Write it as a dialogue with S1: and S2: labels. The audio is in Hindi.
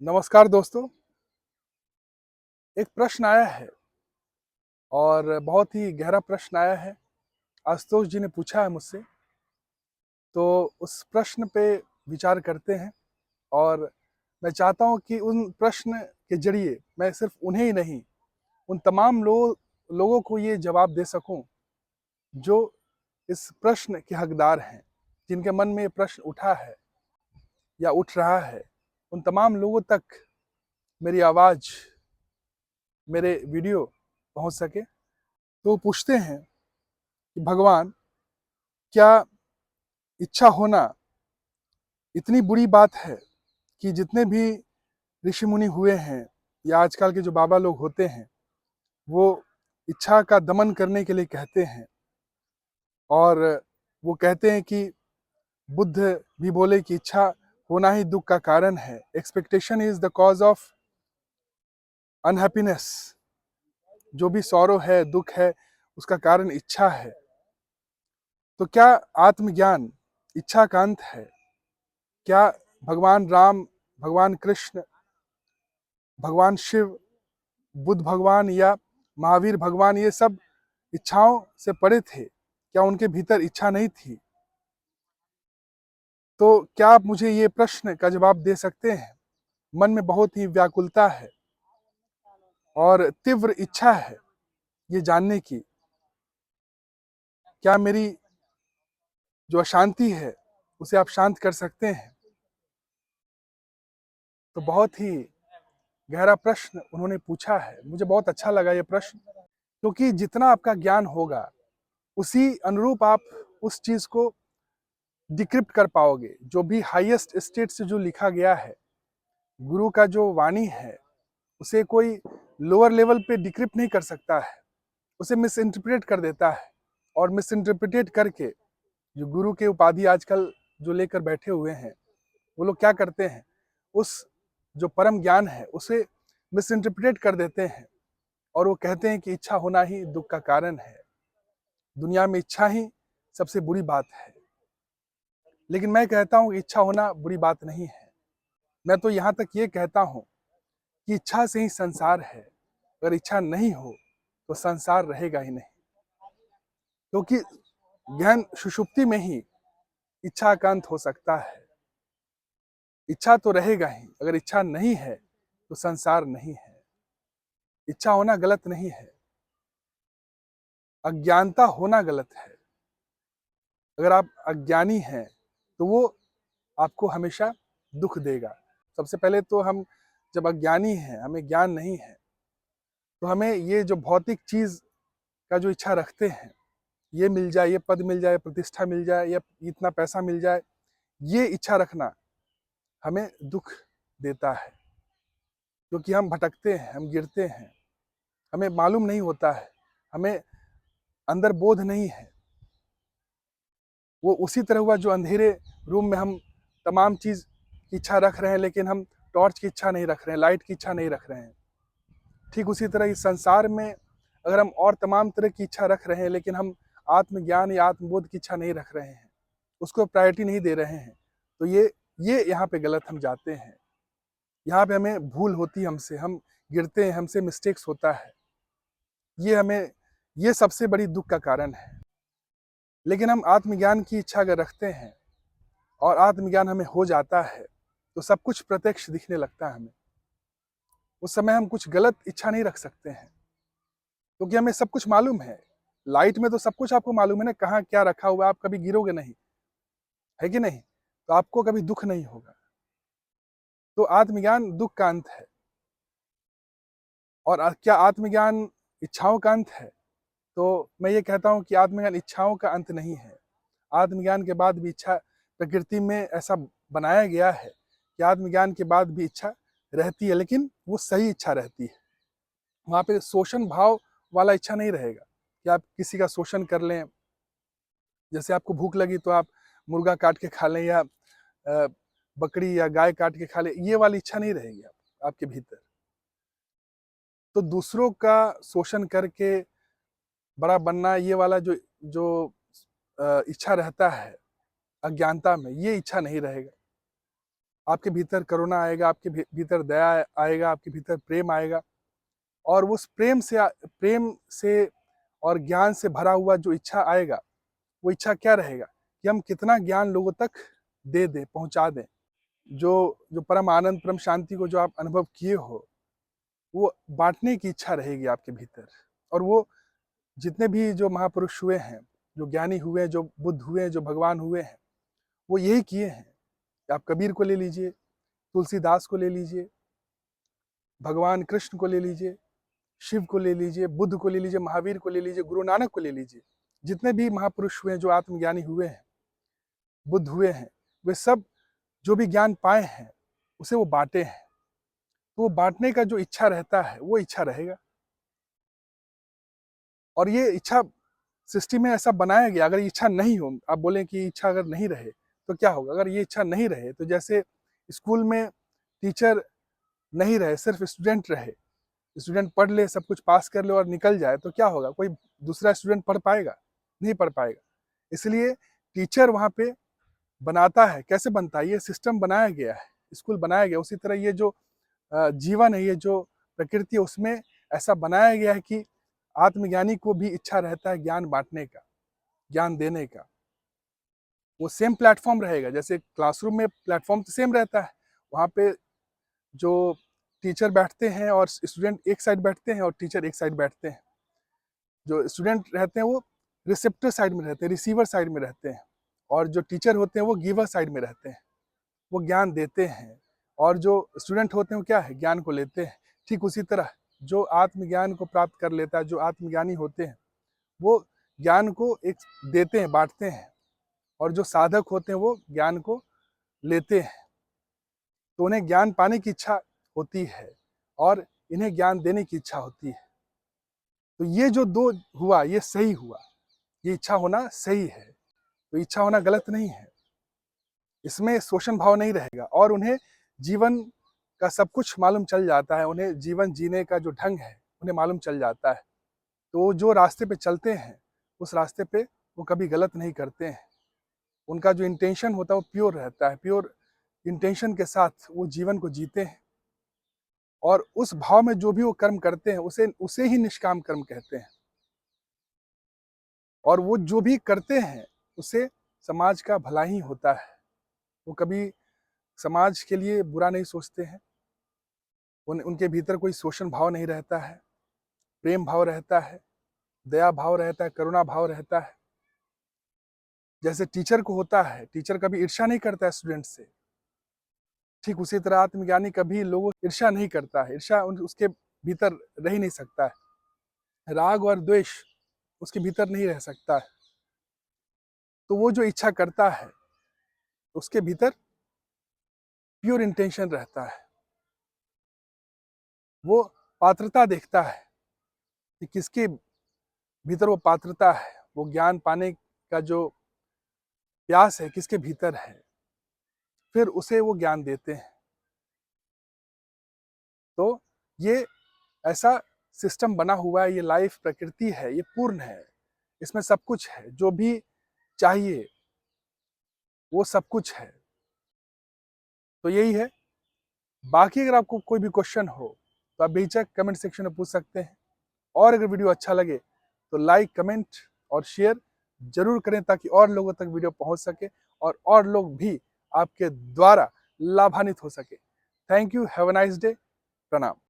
S1: नमस्कार दोस्तों। एक प्रश्न आया है और बहुत ही गहरा प्रश्न आया है। आशुतोष जी ने पूछा है मुझसे, तो उस प्रश्न पे विचार करते हैं। और मैं चाहता हूँ कि उन प्रश्न के जरिए मैं सिर्फ उन्हें ही नहीं, उन तमाम लोगों को ये जवाब दे सकूं जो इस प्रश्न के हकदार हैं, जिनके मन में ये प्रश्न उठा है या उठ रहा है। उन तमाम लोगों तक मेरी आवाज़, मेरे वीडियो पहुंच सके। तो वो पूछते हैं कि भगवान, क्या इच्छा होना इतनी बुरी बात है कि जितने भी ऋषि मुनि हुए हैं या आजकल के जो बाबा लोग होते हैं, वो इच्छा का दमन करने के लिए कहते हैं। और वो कहते हैं कि बुद्ध भी बोले कि इच्छा होना ही दुख का कारण है। Expectation is the cause of unhappiness. जो भी सौरो है, दुख है, उसका कारण इच्छा है। तो क्या आत्मज्ञान इच्छा का अंत है? क्या भगवान राम, भगवान कृष्ण, भगवान शिव, बुद्ध भगवान या महावीर भगवान ये सब इच्छाओं से परे थे? क्या उनके भीतर इच्छा नहीं थी? तो क्या आप मुझे ये प्रश्न का जवाब दे सकते हैं? मन में बहुत ही व्याकुलता है और तीव्र इच्छा है ये जानने की, क्या मेरी जो अशांति है उसे आप शांत कर सकते हैं? तो बहुत ही गहरा प्रश्न उन्होंने पूछा है। मुझे बहुत अच्छा लगा ये प्रश्न, क्योंकि जितना आपका ज्ञान होगा उसी अनुरूप आप उस चीज को डिक्रिप्ट कर पाओगे। जो भी हाईएस्ट स्टेट से जो लिखा गया है, गुरु का जो वाणी है, उसे कोई लोअर लेवल पे डिक्रिप्ट नहीं कर सकता है। उसे मिस इंटरप्रेट कर देता है, और मिस इंटरप्रेटेट करके जो गुरु के उपाधि आजकल जो लेकर बैठे हुए हैं, वो लोग क्या करते हैं, उस जो परम ज्ञान है उसे मिस इंटरप्रेट कर देते हैं। और वो कहते हैं कि इच्छा होना ही दुख का कारण है, दुनिया में इच्छा ही सबसे बुरी बात है। लेकिन मैं कहता हूँ कि इच्छा होना बुरी बात नहीं है। मैं तो यहाँ तक ये कहता हूँ कि इच्छा से ही संसार है। अगर इच्छा नहीं हो तो संसार रहेगा ही नहीं, क्योंकि गहन सुषुप्ति में ही इच्छा का अंत हो सकता है। इच्छा तो रहेगा ही, अगर इच्छा नहीं है तो संसार नहीं है। इच्छा होना गलत नहीं है, अज्ञानता होना गलत है। अगर आप अज्ञानी हैं तो वो आपको हमेशा दुख देगा। सबसे पहले तो हम जब अज्ञानी हैं, हमें ज्ञान नहीं है, तो हमें ये जो भौतिक चीज का जो इच्छा रखते हैं, ये मिल जाए, ये पद मिल जाए, प्रतिष्ठा मिल जाए, या इतना पैसा मिल जाए, ये इच्छा रखना हमें दुख देता है। क्योंकि हम भटकते हैं, हम गिरते हैं, हमें मालूम नहीं होता है, हमें अंदर बोध नहीं है। वो उसी तरह हुआ जो अंधेरे रूम में हम तमाम चीज की इच्छा रख रहे हैं, लेकिन हम टॉर्च की इच्छा नहीं रख रहे हैं, लाइट की इच्छा नहीं रख रहे हैं। ठीक उसी तरह इस संसार में अगर हम और तमाम तरह की इच्छा रख रहे हैं, लेकिन हम आत्मज्ञान या आत्मबोध की इच्छा नहीं रख रहे हैं, उसको प्रायोरिटी नहीं दे रहे हैं, तो ये यहाँ पे गलत हम जाते हैं। यहाँ पे हमें भूल होती है, हमसे हम गिरते हैं, हमसे मिस्टेक्स होता है। ये सबसे बड़ी दुख का कारण है। लेकिन हम आत्मज्ञान की इच्छा अगर रखते हैं और आत्मज्ञान हमें हो जाता है, तो सब कुछ प्रत्यक्ष दिखने लगता है हमें। उस समय हम कुछ गलत इच्छा नहीं रख सकते हैं, क्योंकि हमें सब कुछ मालूम है। लाइट में तो सब कुछ आपको मालूम है ना, कहाँ क्या रखा हुआ है, आप कभी गिरोगे नहीं, है कि नहीं? तो आपको कभी दुख नहीं होगा। तो आत्मज्ञान दुख का अंत है। और क्या आत्मज्ञान इच्छाओं का अंत है? तो मैं ये कहता हूँ कि आत्मज्ञान इच्छाओं का अंत नहीं है। आत्मज्ञान के बाद भी इच्छा, प्रकृति में ऐसा बनाया गया है कि आत्मज्ञान के बाद भी इच्छा रहती है, लेकिन वो सही इच्छा रहती है। वहाँ पे शोषण भाव वाला इच्छा नहीं रहेगा कि आप किसी का शोषण कर लें। जैसे आपको भूख लगी तो आप मुर्गा काट के खा लें, या बकरी या गाय काट के खा लें, ये वाली इच्छा नहीं रहेगी आपके भीतर। तो दूसरों का शोषण करके बड़ा बनना, ये वाला जो जो इच्छा रहता है अज्ञानता में, ये इच्छा नहीं रहेगा। आपके भीतर करुणा आएगा, आपके भीतर दया आएगा, आपके भीतर प्रेम आएगा। और उस प्रेम से और ज्ञान से भरा हुआ जो इच्छा आएगा, वो इच्छा क्या रहेगा कि हम कितना ज्ञान लोगों तक दे दें, पहुंचा दें। जो परम आनंद, परम शांति को जो आप अनुभव किए हो, वो बांटने की इच्छा रहेगी आपके भीतर। और वो जितने भी जो महापुरुष हुए हैं, जो ज्ञानी हुए हैं, जो बुद्ध हुए हैं, जो भगवान हुए हैं, वो यही किए हैं। आप कबीर को ले लीजिए, तुलसीदास को ले लीजिए, भगवान कृष्ण को ले लीजिए, शिव को ले लीजिए, बुद्ध को ले लीजिए, महावीर को ले लीजिए, गुरु नानक को ले लीजिए। जितने भी महापुरुष हुए हैं, जो आत्मज्ञानी हुए हैं, बुद्ध हुए हैं, वे सब जो भी ज्ञान पाए हैं उसे वो बांटे हैं। तो वो बांटने का जो इच्छा रहता है, वो इच्छा रहेगा। और ये इच्छा सृष्टि में ऐसा बनाया गया। अगर इच्छा नहीं हो, आप बोलें कि इच्छा अगर नहीं रहे तो क्या होगा? अगर ये इच्छा नहीं रहे तो जैसे स्कूल में टीचर नहीं रहे, सिर्फ स्टूडेंट रहे, स्टूडेंट पढ़ ले, सब कुछ पास कर ले और निकल जाए, तो क्या होगा? कोई दूसरा स्टूडेंट पढ़ पाएगा? नहीं पढ़ पाएगा। इसलिए टीचर वहाँ पे बनाता है। कैसे बनता है? ये सिस्टम बनाया गया है, स्कूल बनाया गया। उसी तरह ये जो जीवन है, ये जो प्रकृति है, उसमें ऐसा बनाया गया है कि आत्मज्ञानी को भी इच्छा रहता है ज्ञान बांटने का, ज्ञान देने का। वो सेम प्लेटफॉर्म रहेगा, जैसे क्लासरूम में प्लेटफॉर्म तो सेम रहता है। वहाँ पे जो टीचर बैठते हैं और स्टूडेंट एक साइड बैठते हैं और टीचर एक साइड बैठते हैं। जो स्टूडेंट रहते हैं वो रिसेप्टर साइड में रहते हैं, रिसीवर साइड में रहते हैं। और जो टीचर होते हैं वो गिवर साइड में रहते हैं, वो ज्ञान देते हैं। और जो स्टूडेंट होते हैं वो क्या है? ज्ञान को लेते हैं। ठीक उसी तरह जो आत्मज्ञान को प्राप्त कर लेता है, जो आत्मज्ञानी होते हैं, वो ज्ञान को एक देते हैं, बांटते हैं। और जो साधक होते हैं वो ज्ञान को लेते हैं। तो उन्हें ज्ञान पाने की इच्छा होती है और इन्हें ज्ञान देने की इच्छा होती है। तो ये जो दो हुआ, ये सही हुआ। ये इच्छा होना सही है, तो इच्छा होना गलत नहीं है। इसमें शोषण भाव नहीं रहेगा और उन्हें जीवन का सब कुछ मालूम चल जाता है। उन्हें जीवन जीने का जो ढंग है उन्हें मालूम चल जाता है। तो जो रास्ते पे चलते हैं, उस रास्ते पे वो कभी गलत नहीं करते हैं। उनका जो इंटेंशन होता है वो प्योर रहता है। प्योर इंटेंशन के साथ वो जीवन को जीते हैं। और उस भाव में जो भी वो कर्म करते हैं, उसे ही निष्काम कर्म कहते हैं। और वो जो भी करते हैं उससे समाज का भला ही होता है। वो कभी समाज के लिए बुरा नहीं सोचते हैं। उनके भीतर कोई शोषण भाव नहीं रहता है, प्रेम भाव रहता है, दया भाव रहता है, करुणा भाव रहता है। जैसे टीचर को होता है, टीचर कभी ईर्ष्या नहीं करता है स्टूडेंट से। ठीक उसी तरह आत्मज्ञानी कभी लोगों से ईर्ष्या नहीं करता है। ईर्ष्या उसके भीतर रह ही नहीं सकता है। राग और द्वेष उसके भीतर नहीं रह सकता है। तो वो जो इच्छा करता है उसके भीतर प्योर इंटेंशन रहता है। वो पात्रता देखता है कि किसके भीतर वो पात्रता है, वो ज्ञान पाने का जो प्यास है किसके भीतर है, फिर उसे वो ज्ञान देते हैं। तो ये ऐसा सिस्टम बना हुआ है। ये लाइफ प्रकृति है, ये पूर्ण है, इसमें सब कुछ है। जो भी चाहिए वो सब कुछ है। तो यही है। बाकी अगर आपको कोई भी क्वेश्चन हो तो आप बेझिझक कमेंट सेक्शन में पूछ सकते हैं। और अगर वीडियो अच्छा लगे तो लाइक, कमेंट और शेयर जरूर करें, ताकि और लोगों तक वीडियो पहुंच सके और लोग भी आपके द्वारा लाभान्वित हो सके। Thank you. Have a nice day. प्रणाम।